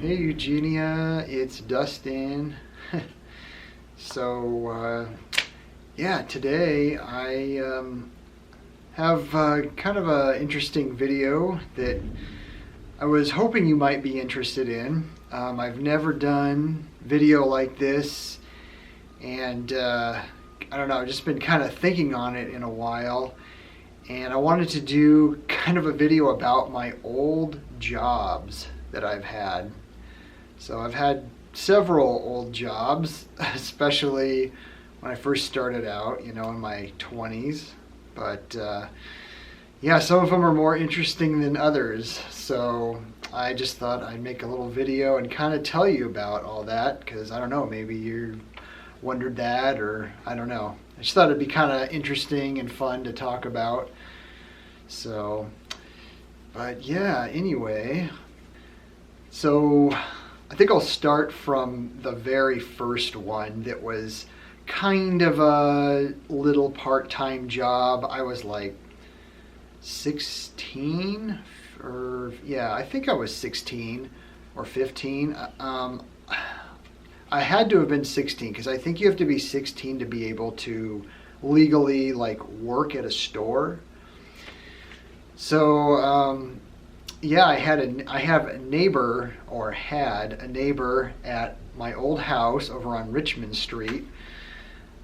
Hey Eugenia, it's Dustin. So, yeah, today I have kind of an interesting video that I was hoping you might be interested in. I've never done video like this, and I don't know, I've just been kind of thinking on it in a while, and I wanted to do kind of a video about my old jobs that I've had. So I've had several old jobs, especially when I first started out, in my 20s. But yeah, some of them are more interesting than others. So I just thought I'd make a little video and kind of tell you about all that, because I don't know, maybe you wondered that, or I don't know. I just thought it'd be kind of interesting and fun to talk about. So, but yeah, anyway. So I think I'll start from the very first one that was kind of a little part-time job. I was like 16, or yeah, I think I was 16 or 15. I had to have been 16 because I think you have to be 16 to be able to legally work at a store. So yeah, I had a neighbor at my old house over on Richmond Street.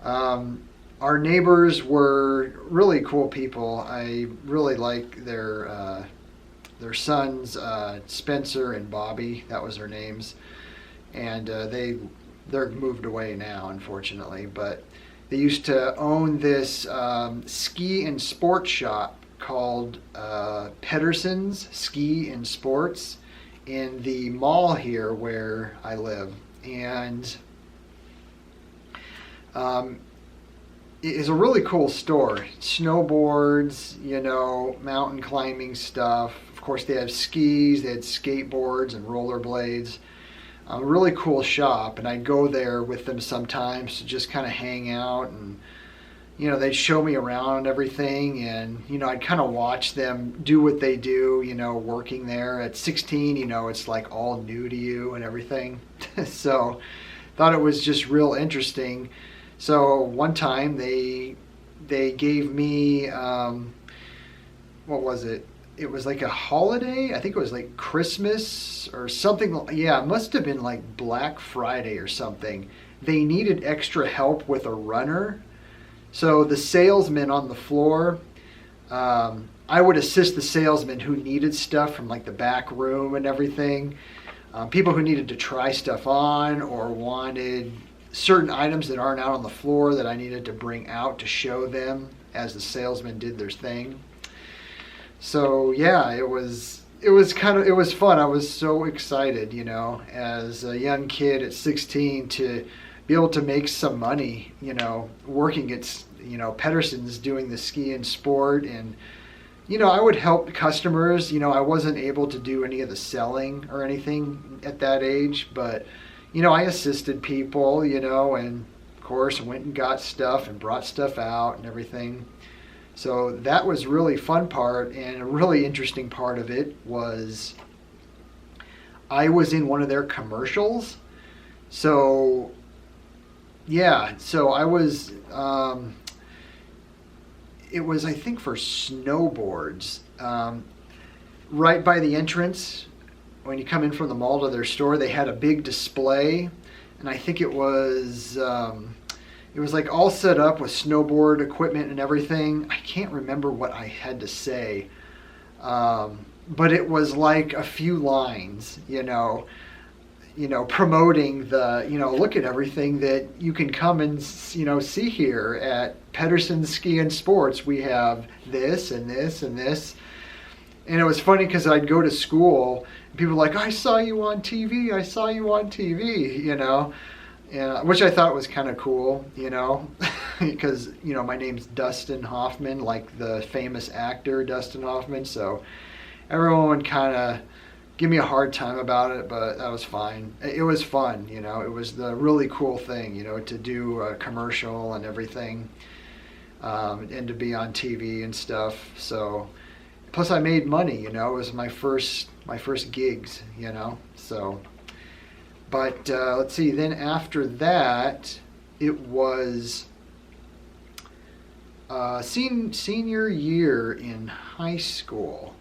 Our neighbors were really cool people. I really like their sons, Spencer and Bobby. That was their names, and they're moved away now, unfortunately. But they used to own this ski and sports shop called Pedersen's Ski and Sports in the mall here where I live. And it is a really cool store. Snowboards, mountain climbing stuff. Of course, they have skis, they had skateboards and rollerblades. A really cool shop, and I'd go there with them sometimes to just kind of hang out, and they'd show me around everything, and I'd kind of watch them do what they do, working there. At 16, it's like all new to you and everything. So thought it was just real interesting. So one time they gave me what was it? It was like a holiday. I think it was like Christmas or something. Yeah, it must have been like Black Friday or something. They needed extra help with a runner. So the salesman on the floor, I would assist the salesman who needed stuff from like the back room and everything. People who needed to try stuff on or wanted certain items that aren't out on the floor that I needed to bring out to show them as the salesman did their thing. So yeah, it was fun. I was so excited, as a young kid at 16 to be able to make some money, working at, Pedersen's doing the ski and sport. And, I would help customers. I wasn't able to do any of the selling or anything at that age, but, I assisted people, and of course went and got stuff and brought stuff out and everything. So that was really fun part, and a really interesting part of it was I was in one of their commercials. So yeah, so I was, it was, I think, for snowboards. Right by the entrance, when you come in from the mall to their store, they had a big display, and I think it was like all set up with snowboard equipment and everything. I can't remember what I had to say, but it was like a few lines, promoting the, look at everything that you can come and, see here at Pedersen's Ski and Sports. We have this and this and this. And it was funny because I'd go to school and people were like, I saw you on TV, I saw you on TV, Yeah, which I thought was kind of cool, because, my name's Dustin Hoffman, like the famous actor Dustin Hoffman. So everyone would kind of give me a hard time about it, but that was fine. It was fun, it was the really cool thing, to do a commercial and everything, and to be on TV and stuff. So plus I made money, it was my first gigs, so But let's see, then after that, it was senior year in high school.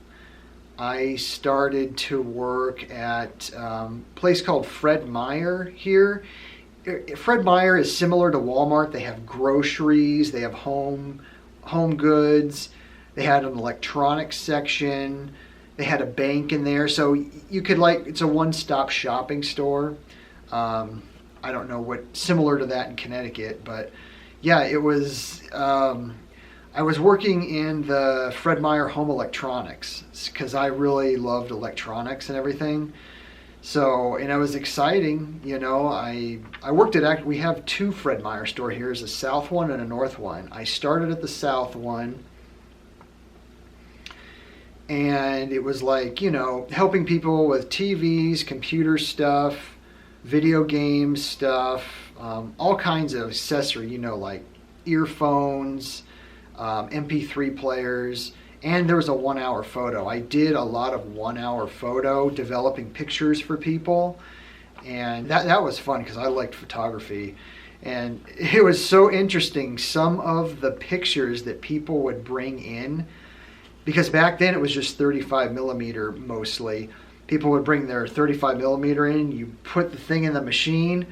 I started to work at a place called Fred Meyer here. Fred Meyer is similar to Walmart. They have groceries, they have home goods, they had an electronics section, they had a bank in there. So you could it's a one-stop shopping store. I don't know what similar to that in Connecticut, but yeah, it was. I was working in the Fred Meyer home electronics because I really loved electronics and everything. So, and it was exciting, I worked we have two Fred Meyer store here. There's a south one and a north one. I started at the south one, and it was helping people with TVs, computer stuff, video games stuff, all kinds of accessory, like earphones, MP3 players, and there was a 1 hour photo. I did a lot of 1 hour photo, developing pictures for people, and that was fun because I liked photography. And it was so interesting, some of the pictures that people would bring in, because back then it was just 35 millimeter mostly. People would bring their 35 millimeter in, you put the thing in the machine,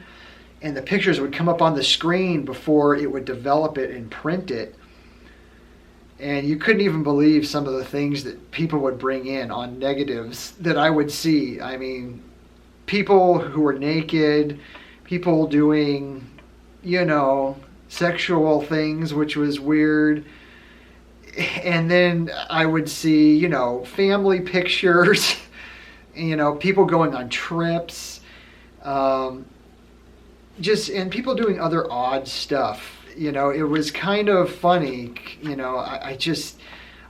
and the pictures would come up on the screen before it would develop it and print it. And you couldn't even believe some of the things that people would bring in on negatives that I would see. I mean, people who were naked, people doing, sexual things, which was weird. And then I would see, family pictures, people going on trips, and people doing other odd stuff. It was kind of funny. I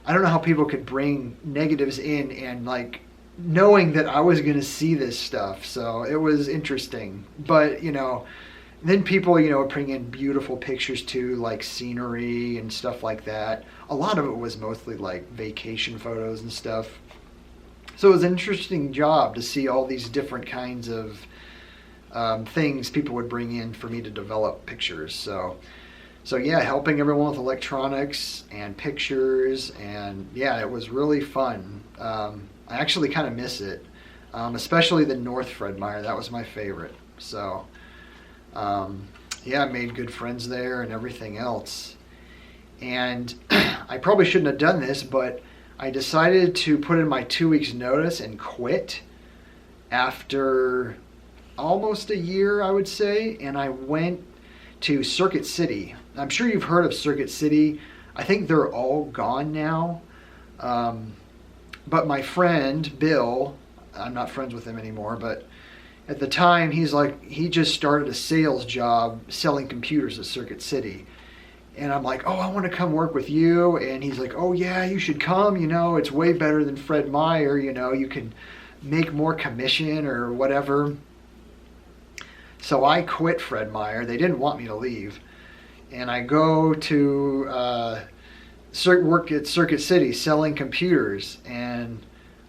don't know how people could bring negatives in and knowing that I was going to see this stuff. So it was interesting. But, then people, would bring in beautiful pictures too, like scenery and stuff like that. A lot of it was mostly vacation photos and stuff. So it was an interesting job to see all these different kinds of things people would bring in for me to develop pictures. So yeah, helping everyone with electronics and pictures, and yeah, it was really fun. I actually kind of miss it, especially the North Fred Meyer. That was my favorite. So yeah, I made good friends there and everything else. And I probably shouldn't have done this, but I decided to put in my 2 weeks notice and quit after almost a year, I would say, and I went to Circuit City. I'm sure you've heard of Circuit City. I think they're all gone now. But my friend, Bill, I'm not friends with him anymore, but at the time he just started a sales job selling computers at Circuit City. And I'm like, oh, I want to come work with you. And he's like, oh yeah, you should come. It's way better than Fred Meyer. You can make more commission or whatever. So I quit Fred Meyer. They didn't want me to leave. And I go to work at Circuit City selling computers. And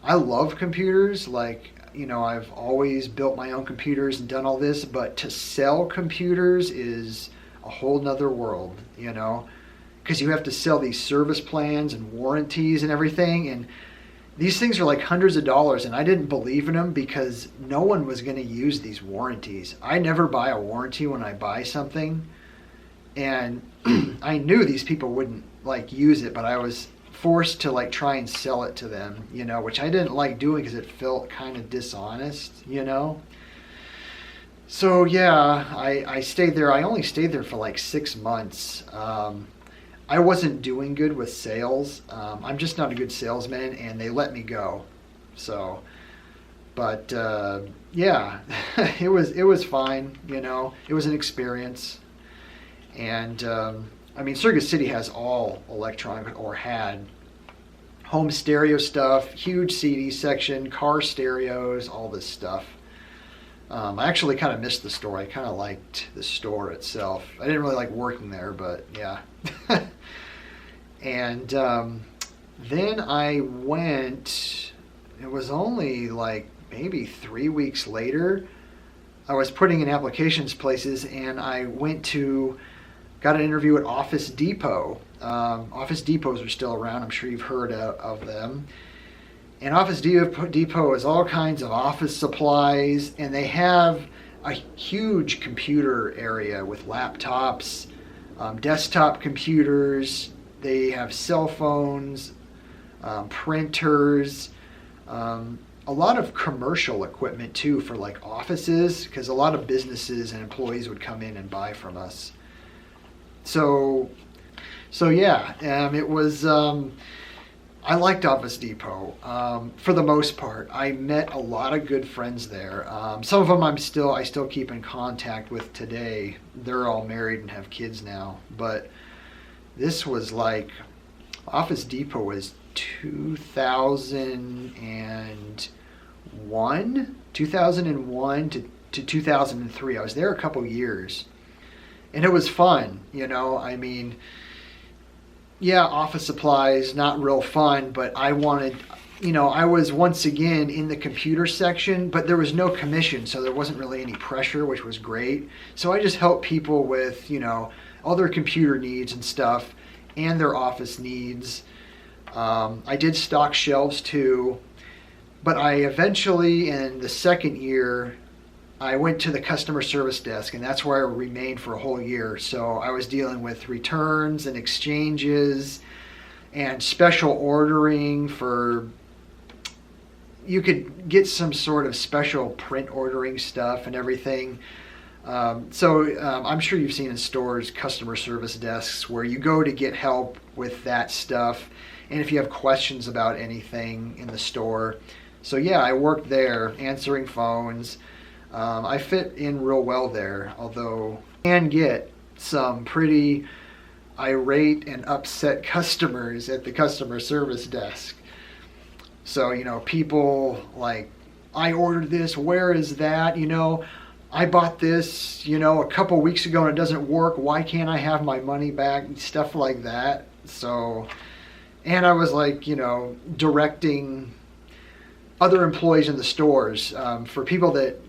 I love computers. I've always built my own computers and done all this. But to sell computers is a whole nother world, because you have to sell these service plans and warranties and everything. And these things are hundreds of dollars, and I didn't believe in them because no one was going to use these warranties. I never buy a warranty when I buy something, and I knew these people wouldn't use it, but I was forced to try and sell it to them, which I didn't like doing because it felt kind of dishonest, So yeah, I stayed there. I only stayed there for 6 months. I wasn't doing good with sales. I'm just not a good salesman, and they let me go. So, but yeah, it was fine. It was an experience. And Circuit City has all electronic, or had home stereo stuff, huge CD section, car stereos, all this stuff. I actually kind of missed the store. I kind of liked the store itself. I didn't really like working there, but yeah. And then I went, it was only maybe 3 weeks later, I was putting in applications places, and got an interview at Office Depot. Office Depots are still around. I'm sure you've heard of them. And Office Depot is all kinds of office supplies, and they have a huge computer area with laptops, desktop computers. They have cell phones, printers, a lot of commercial equipment too for like offices, because a lot of businesses and employees would come in and buy from us. So yeah, it was. I liked Office Depot for the most part. I met a lot of good friends there. Some of them I still keep in contact with today. They're all married and have kids now. But this was like, Office Depot was 2001 to 2003. I was there a couple years, and it was fun. I mean, yeah, office supplies, not real fun, but I was once again in the computer section, but there was no commission, so there wasn't really any pressure, which was great. So I just helped people with, all their computer needs and stuff, and their office needs. I did stock shelves too, but I eventually, in the second year, I went to the customer service desk, and that's where I remained for a whole year. So I was dealing with returns and exchanges and special ordering you could get some sort of special print ordering stuff and everything. I'm sure you've seen in stores customer service desks where you go to get help with that stuff, and if you have questions about anything in the store. So yeah, I worked there answering phones. I fit in real well there, although I can get some pretty irate and upset customers at the customer service desk. So, people like, I ordered this, where is that? I bought this, a couple weeks ago and it doesn't work. Why can't I have my money back? Stuff like that. So, and I was like, directing other employees in the stores, for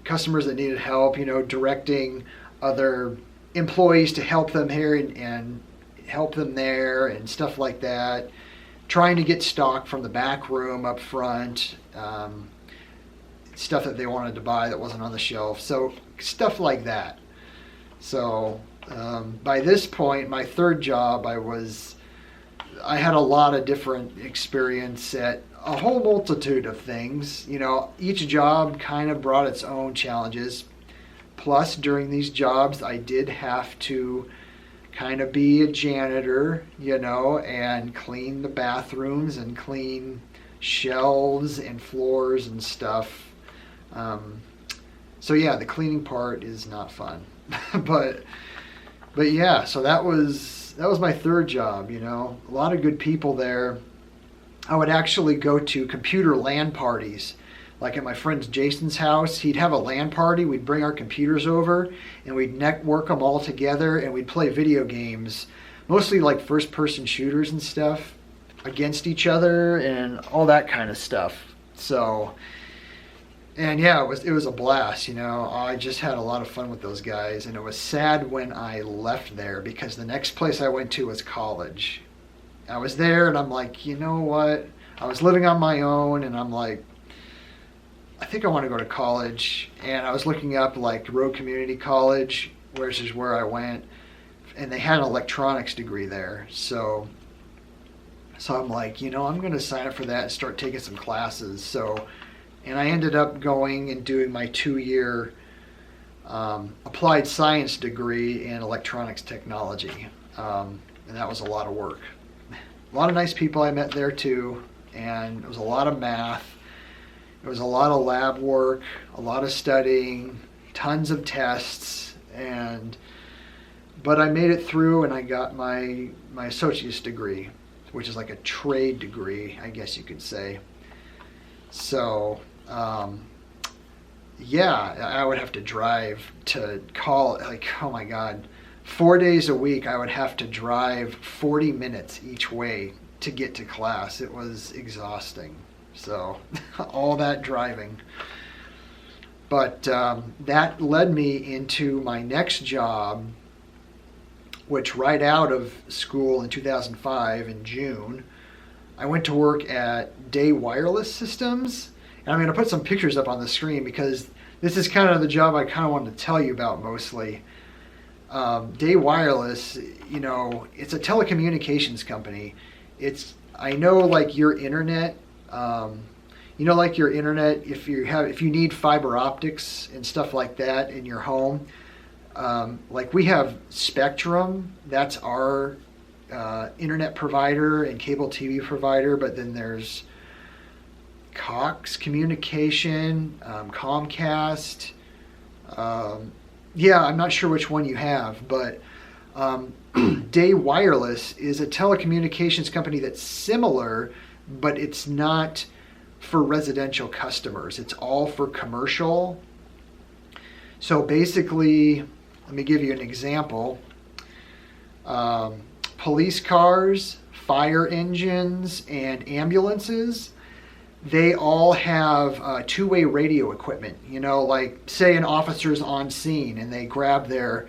customers that needed help, directing other employees to help them here and help them there and stuff like that. Trying to get stock from the back room up front, stuff that they wanted to buy that wasn't on the shelf. So stuff like that. So by this point, my third job, I had a lot of different experience at a whole multitude of things. Each job kind of brought its own challenges. Plus, during these jobs, I did have to kind of be a janitor, and clean the bathrooms and clean shelves and floors and stuff. So yeah, the cleaning part is not fun. but yeah, so that was my third job. A lot of good people there. I would actually go to computer LAN parties. Like at my friend Jason's house, he'd have a LAN party. We'd bring our computers over and we'd network them all together, and we'd play video games, mostly like first-person shooters and stuff, against each other and all that kind of stuff. So, and yeah, it was a blast. I just had a lot of fun with those guys, and it was sad when I left there because the next place I went to was college. I was there and I'm like, you know what? I was living on my own and I'm like, I think I want to go to college. And I was looking up like Road Community College, which is where I went, and they had an electronics degree there. So I'm like, I'm going to sign up for that and start taking some classes. And I ended up going and doing my 2-year applied science degree in electronics technology. And that was a lot of work. A lot of nice people I met there too, and it was a lot of math. It was a lot of lab work, a lot of studying, tons of tests, but I made it through and I got my associate's degree, which is like a trade degree, I guess you could say. So, yeah, I would have to drive to college, like, oh my God, 4 days a week I would have to drive 40 minutes each way to get to class. It was exhausting. So all that driving. But that led me into my next job, which right out of school in 2005 in June, I went to work at Day Wireless Systems. And I'm going to put some pictures up on the screen because this is kind of the job I kind of wanted to tell you about mostly. Day Wireless, you know, it's a telecommunications company. I know like your internet, you know, like your internet, if you need fiber optics and stuff like that in your home, like we have Spectrum, that's our internet provider and cable TV provider, but then there's Cox Communication, Comcast. Yeah, I'm not sure which one you have, but Day Wireless is a telecommunications company that's similar, but it's not for residential customers. It's all for commercial. So basically, let me give you an example. Police cars, fire engines, and ambulances, they all have two-way radio equipment. You know, like say an officer's on scene and they grab their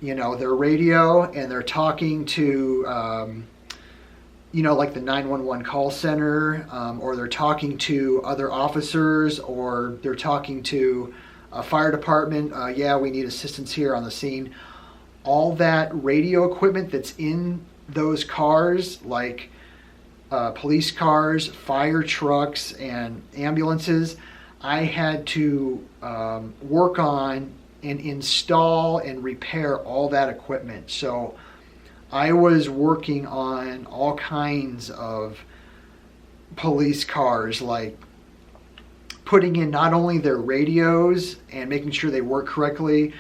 radio and they're talking to, you know, like the 911 call center, or they're talking to other officers, or they're talking to a fire department. Yeah, we need assistance here on the scene. All that radio equipment that's in those cars, like police cars, fire trucks, and ambulances, I had to work on and install and repair all that equipment. So I was working on all kinds of police cars, like putting in not only their radios and making sure they work correctly,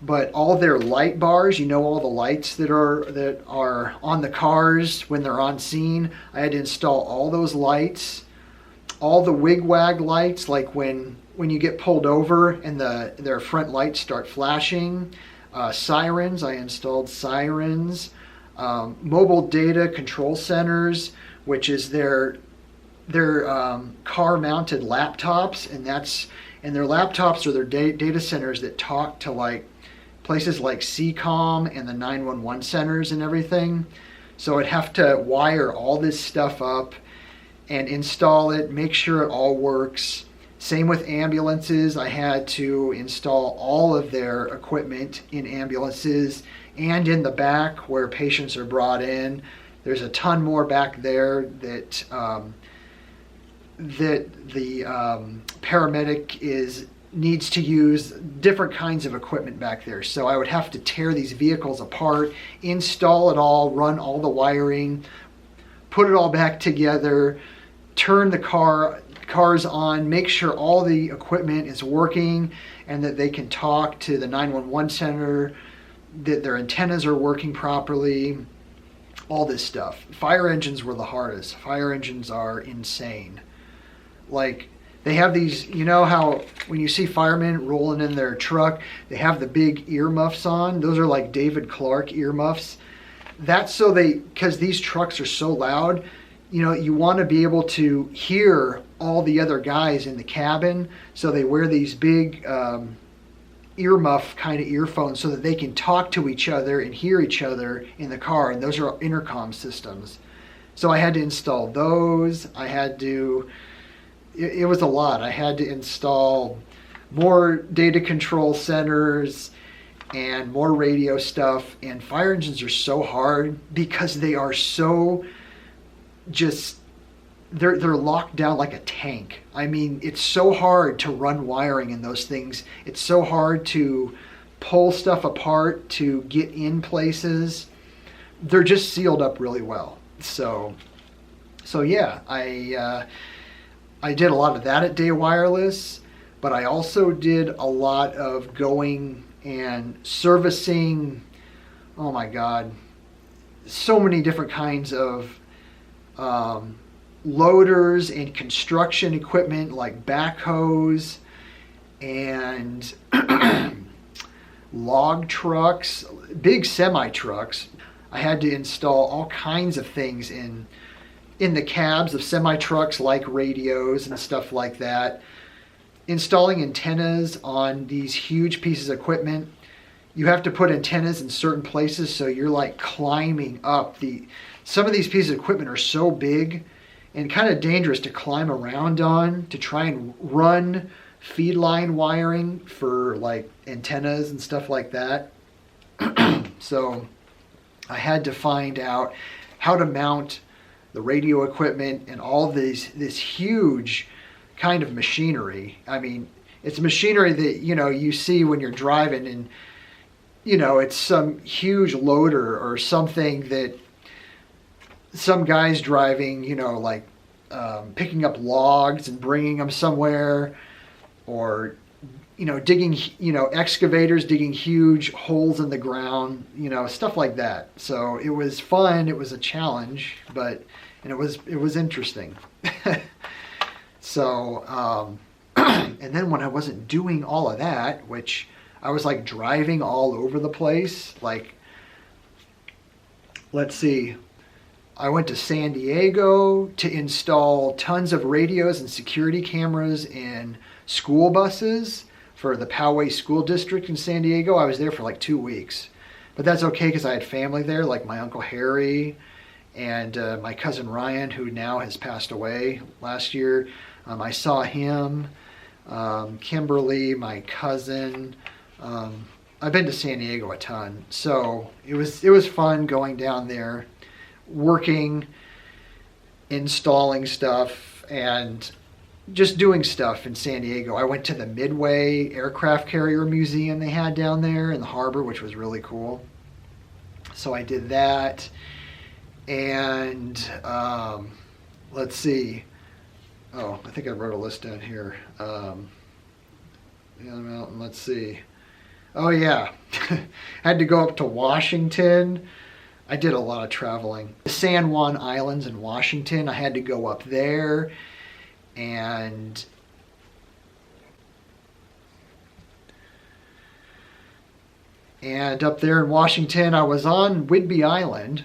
but all their light bars, you know, all the lights that are on the cars when they're on scene. I had to install all those lights, all the wig-wag lights, like when you get pulled over and their front lights start flashing. Sirens, I installed sirens. Mobile data control centers, which is their car-mounted laptops, and their laptops are their data centers that talk to like places like CCOM and the 911 centers and everything. So I'd have to wire all this stuff up and install it, make sure it all works. Same with ambulances. I had to install all of their equipment in ambulances and in the back where patients are brought in. There's a ton more back there that the paramedic needs to use different kinds of equipment back there. So I would have to tear these vehicles apart, install it all, run all the wiring, put it all back together, turn the cars on, make sure all the equipment is working and that they can talk to the 911 center, that their antennas are working properly, all this stuff. Fire engines were the hardest. Fire engines are insane. Like, they have these, you know how when you see firemen rolling in their truck, they have the big earmuffs on? Those are like David Clark earmuffs. That's so because these trucks are so loud, you know, you want to be able to hear all the other guys in the cabin. So they wear these big earmuff kind of earphones so that they can talk to each other and hear each other in the car. And those are intercom systems. So I had to install those. It was a lot. I had to install more data control centers and more radio stuff. And fire engines are so hard because they are so they're locked down like a tank. I mean, it's so hard to run wiring in those things. It's so hard to pull stuff apart, to get in places. They're just sealed up really well. So yeah, I did a lot of that at Day Wireless, but I also did a lot of going and servicing, oh my God, so many different kinds of loaders and construction equipment like backhoes and log trucks, big semi trucks. I had to install all kinds of things in the cabs of semi trucks, like radios and stuff like that. installing antennas on these huge pieces of equipment. You have to put antennas in certain places, so you're like climbing up. Some of these pieces of equipment are so big and kind of dangerous to climb around on to try and run feed line wiring for like antennas and stuff like that. So I had to find out how to mount the radio equipment and all this huge kind of machinery. I mean, it's machinery that, you know, you see when you're driving, and, you know, it's some huge loader or something that some guy's driving, you know, like picking up logs and bringing them somewhere, or, you know, digging, you know, excavators digging huge holes in the ground, you know, stuff like that. So it was fun. It was a challenge, and it was interesting. So, and then when I wasn't doing all of that, which I was like driving all over the place, like, let's see, I went to San Diego to install tons of radios and security cameras in school buses for the Poway School District in San Diego. I was there for like 2 weeks, but that's okay because I had family there, like my Uncle Harry and my cousin Ryan, who now has passed away last year. I saw him, Kimberly, my cousin. I've been to San Diego a ton, so it was fun going down there, working, installing stuff, and just doing stuff in San Diego. I went to the Midway Aircraft Carrier Museum they had down there in the harbor, which was really cool. So I did that, and let's see. Oh, I think I wrote a list down here. The other mountain, let's see. Oh yeah, I had to go up to Washington. I did a lot of traveling. The San Juan Islands in Washington, I had to go up there, and up there in Washington, I was on Whidbey Island,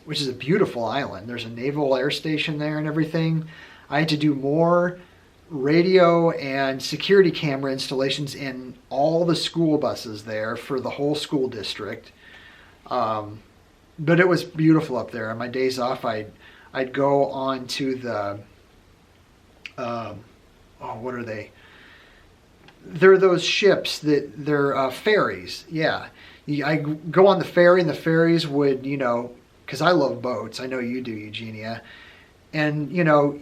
which is a beautiful island. There's a naval air station there and everything. I had to do more radio and security camera installations in all the school buses there for the whole school district. But it was beautiful up there. On my days off, I'd go on to the, what are they? They're those ships they're ferries. Yeah. I go on the ferry, and the ferries would, you know, because I love boats. I know you do, Eugenia. And, you know,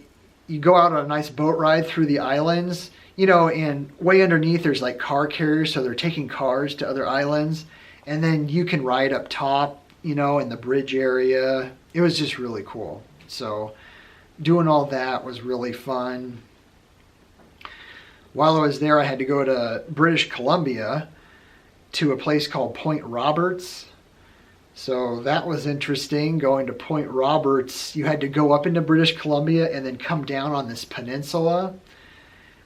you go out on a nice boat ride through the islands, you know, and way underneath there's like car carriers, so they're taking cars to other islands. And then you can ride up top, you know, in the bridge area. It was just really cool. So doing all that was really fun. While I was there, I had to go to British Columbia to a place called Point Roberts. So that was interesting, going to Point Roberts. You had to go up into British Columbia and then come down on this peninsula.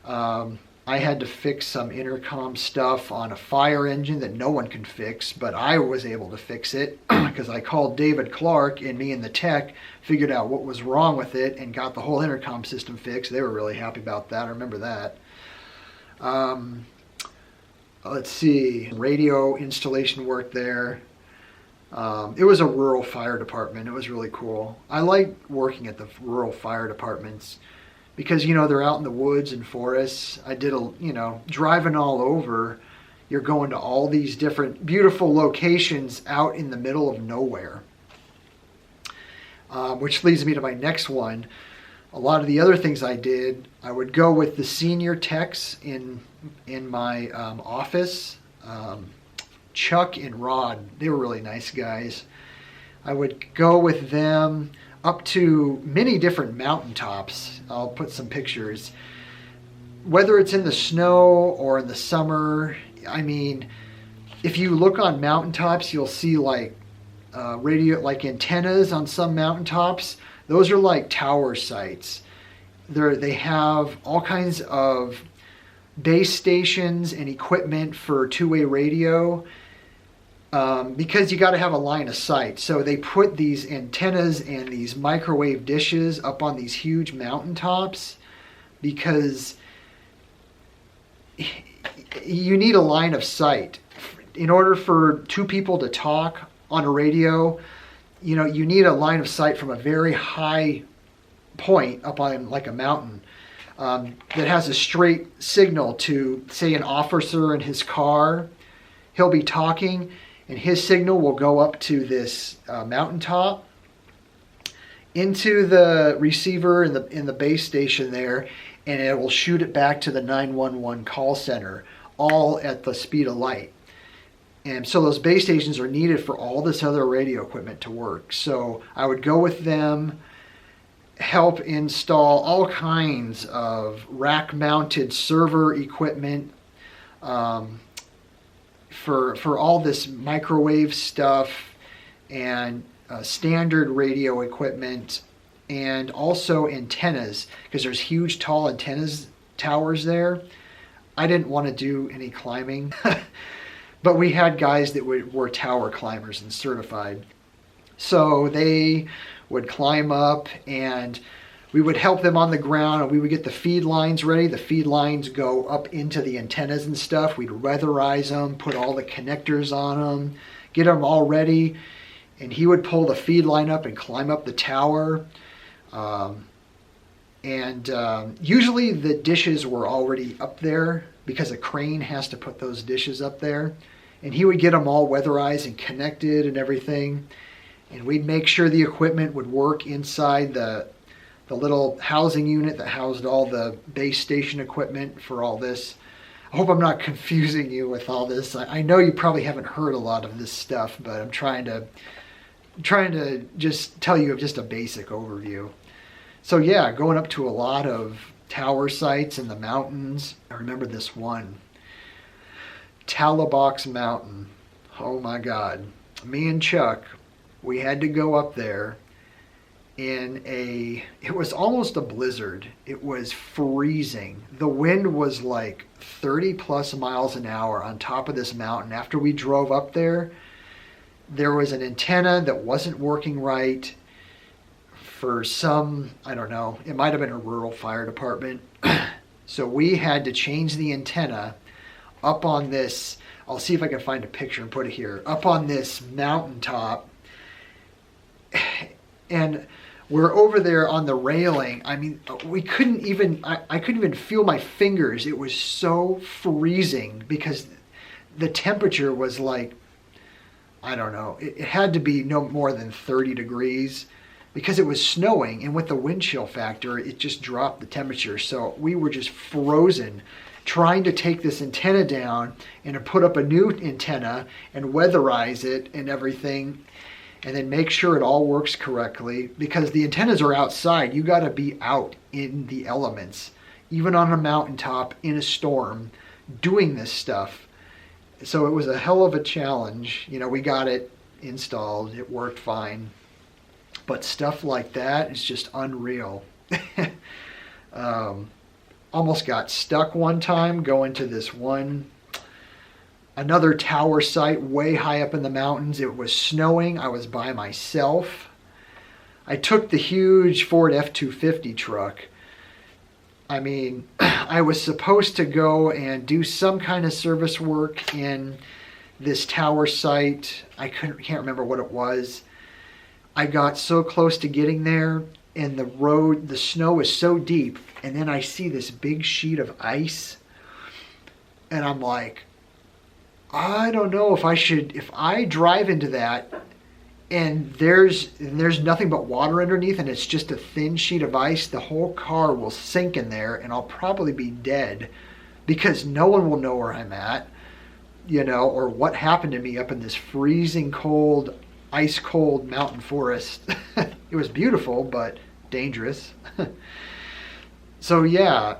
I had to fix some intercom stuff on a fire engine that no one can fix, but I was able to fix it because I called David Clark, and me and the tech figured out what was wrong with it and got the whole intercom system fixed. They were really happy about that. I remember that. Let's see, radio installation work there. It was a rural fire department. It was really cool. I like working at the rural fire departments because, you know, they're out in the woods and forests. I did driving all over, you're going to all these different beautiful locations out in the middle of nowhere. Which leads me to my next one. A lot of the other things I did, I would go with the senior techs in my office. Chuck and Rod, they were really nice guys. I would go with them up to many different mountaintops. I'll put some pictures. Whether it's in the snow or in the summer, I mean, if you look on mountaintops, you'll see like radio, like antennas on some mountaintops. Those are like tower sites. They have all kinds of base stations and equipment for two-way radio because you got to have a line of sight. So they put these antennas and these microwave dishes up on these huge mountaintops because you need a line of sight. In order for two people to talk on a radio, you need a line of sight from a very high point up on like a mountain that has a straight signal to, say, an officer in his car. He'll be talking, and his signal will go up to this mountaintop into the receiver in the base station there, and it will shoot it back to the 911 call center, all at the speed of light. And so those base stations are needed for all this other radio equipment to work. So I would go with them, help install all kinds of rack-mounted server equipment for all this microwave stuff and standard radio equipment, and also antennas, because there's huge tall antennas towers there. I didn't want to do any climbing, but we had guys that were tower climbers and certified. So they would climb up, and we would help them on the ground, and we would get the feed lines ready. The feed lines go up into the antennas and stuff. We'd weatherize them, put all the connectors on them, get them all ready, and he would pull the feed line up and climb up the tower. Usually the dishes were already up there because a crane has to put those dishes up there. And he would get them all weatherized and connected and everything. And we'd make sure the equipment would work inside the little housing unit that housed all the base station equipment for all this. I hope I'm not confusing you with all this. I know you probably haven't heard a lot of this stuff, but I'm trying to just tell you just a basic overview. So yeah, going up to a lot of tower sites in the mountains. I remember this one, Talabox Mountain. Oh my God. Me and Chuck, we had to go up there it was almost a blizzard. It was freezing. The wind was like 30 plus miles an hour on top of this mountain. After we drove up there was an antenna that wasn't working right for some, I don't know, it might have been a rural fire department. So we had to change the antenna up on this, I'll see if I can find a picture and put it here, up on this mountaintop. And we're over there on the railing. I mean, we couldn't even, I couldn't even feel my fingers. It was so freezing because the temperature was like, I don't know, it had to be no more than 30 degrees because it was snowing, and with the wind chill factor, it just dropped the temperature. So we were just frozen trying to take this antenna down and to put up a new antenna and weatherize it and everything, and then make sure it all works correctly, because the antennas are outside. You got to be out in the elements, even on a mountaintop in a storm, doing this stuff. So it was a hell of a challenge. We got it installed. It worked fine. But stuff like that is just unreal. Almost got stuck one time going to this another tower site way high up in the mountains. It was snowing. I was by myself. I took the huge Ford F-250 truck. I mean, I was supposed to go and do some kind of service work in this tower site. I can't remember what it was. I got so close to getting there, and the snow is so deep, and then I see this big sheet of ice, and I'm like, I don't know if I drive into that and there's nothing but water underneath and it's just a thin sheet of ice, the whole car will sink in there and I'll probably be dead because no one will know where I'm at, or what happened to me up in this freezing cold, ice cold mountain forest. It was beautiful, but dangerous. So yeah,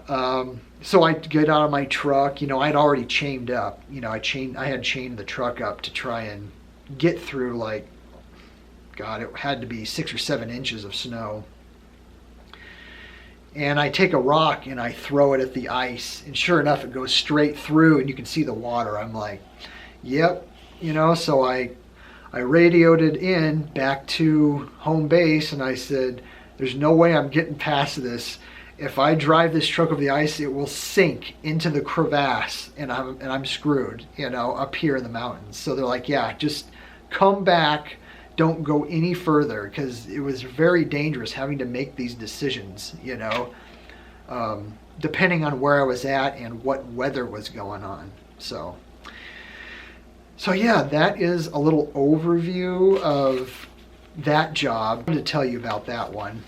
so I get out of my truck. I'd already chained up. I had chained the truck up to try and get through, like, God, it had to be 6 or 7 inches of snow. And I take a rock and I throw it at the ice, and sure enough, it goes straight through, and you can see the water. I'm like, yep, So I radioed it in back to home base, and I said, "There's no way I'm getting past this." if I drive this truck over the ice, it will sink into the crevasse, and I'm screwed, you know, up here in the mountains. So they're like, yeah, just come back, don't go any further, because it was very dangerous having to make these decisions, you know, depending on where I was at and what weather was going on. So yeah, that is a little overview of that job. I wanted to tell you about that one.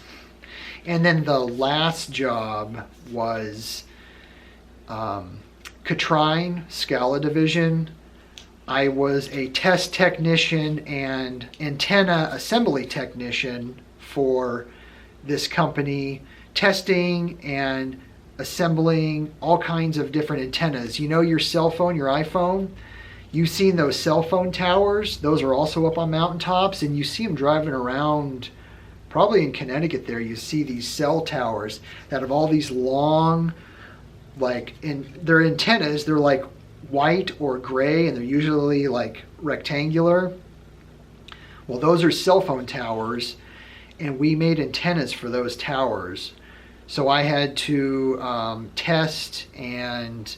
And then the last job was Katrine Scala Division. I was a test technician and antenna assembly technician for this company, testing and assembling all kinds of different antennas. You know your cell phone, your iPhone? You've seen those cell phone towers. Those are also up on mountaintops, and you see them driving around. Probably in Connecticut there, you see these cell towers that have all these long, like, their antennas, they're like white or gray, and they're usually like rectangular. Well, those are cell phone towers, and we made antennas for those towers. So I had to test and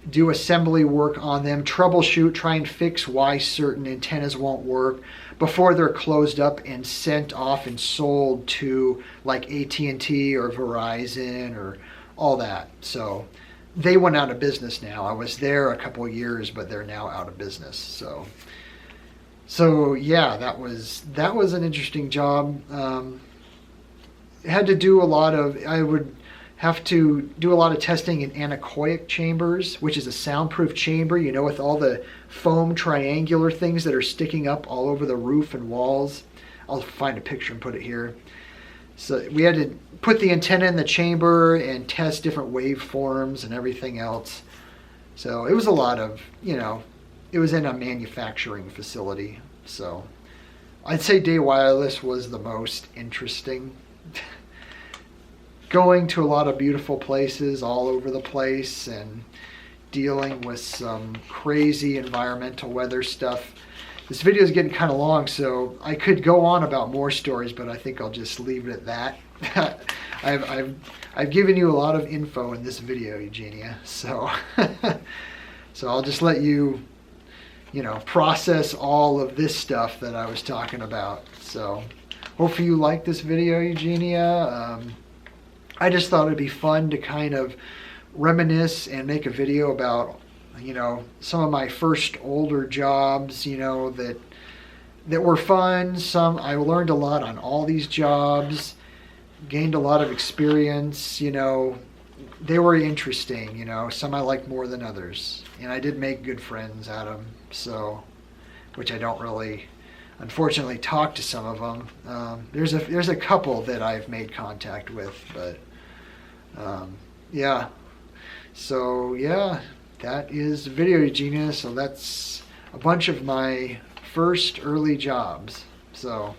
do assembly work on them, troubleshoot, try and fix why certain antennas won't work before they're closed up and sent off and sold to like AT&T or Verizon or all that. So they went out of business now. I was there a couple of years, but they're now out of business. So yeah, that was an interesting job. Had to do a lot of, I would have to do a lot of testing in anechoic chambers, which is a soundproof chamber, you know, with all the foam triangular things that are sticking up all over the roof and walls. I'll find a picture and put it here. So we had to put the antenna in the chamber and test different waveforms and everything else. So it was a lot of, you know, it was in a manufacturing facility. So I'd say Day Wireless was the most interesting. Going to a lot of beautiful places all over the place and dealing with some crazy environmental weather stuff. This video is getting kind of long, so I could go on about more stories, but I think I'll just leave it at that. I've given you a lot of info in this video, Eugenia, so so I'll just let you, you know, process all of this stuff that I was talking about. So hopefully you like this video, Eugenia. I just thought it'd be fun to kind of reminisce and make a video about, you know, some of my first older jobs, you know, that were fun. Some I learned a lot on all these jobs, gained a lot of experience, you know. They were interesting, you know. Some I liked more than others, and I did make good friends out of them. So, which I don't really, unfortunately, talk to some of them. There's a couple that I've made contact with, but yeah. So yeah, that is the video, Eugenia. So that's a bunch of my first early jobs. So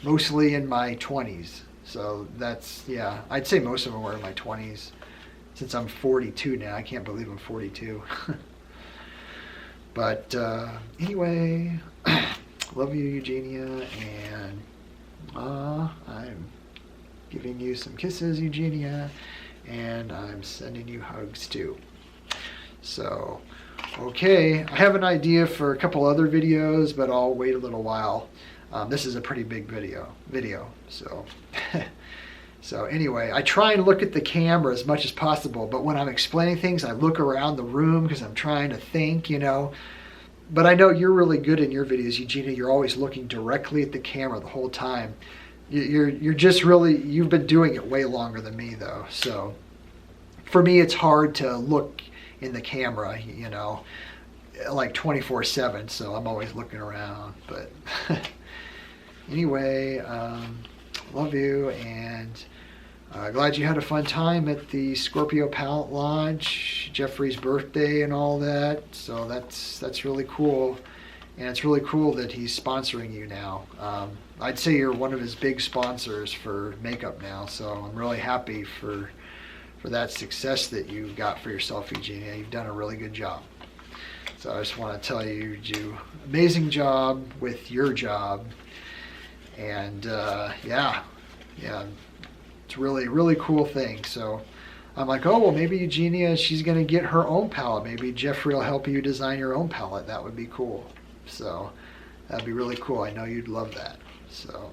mostly in my 20s. So that's, yeah, I'd say most of them were in my 20s. Since I'm 42 now, I can't believe I'm 42. But anyway, love you, Eugenia, and I'm giving you some kisses, Eugenia, and I'm sending you hugs too. So, okay, I have an idea for a couple other videos, but I'll wait a little while. This is a pretty big video, so so anyway, I try and look at the camera as much as possible, but when I'm explaining things, I look around the room because I'm trying to think, you know. But I know you're really good in your videos, Eugenia. You're always looking directly at the camera the whole time. You're just really, you've been doing it way longer than me though. So for me, it's hard to look in the camera, you know, like 24/7. So I'm always looking around. But anyway, love you, and glad you had a fun time at the Scorpio Palette Launch, Jeffrey's birthday and all that. So that's really cool. And it's really cool that he's sponsoring you now. I'd say you're one of his big sponsors for makeup now, so I'm really happy for that success that you got for yourself, Eugenia. You've done a really good job. So I just want to tell you, you do an amazing job with your job. And yeah, It's really, really cool thing. So I'm like, oh, well, maybe Eugenia, she's going to get her own palette. Maybe Jeffrey will help you design your own palette. That would be cool. So that'd be really cool. I know you'd love that. So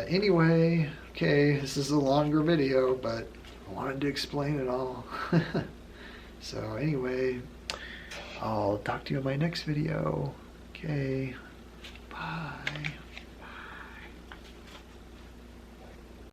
anyway, okay, this is a longer video, but I wanted to explain it all. So anyway, I'll talk to you in my next video. Okay, bye.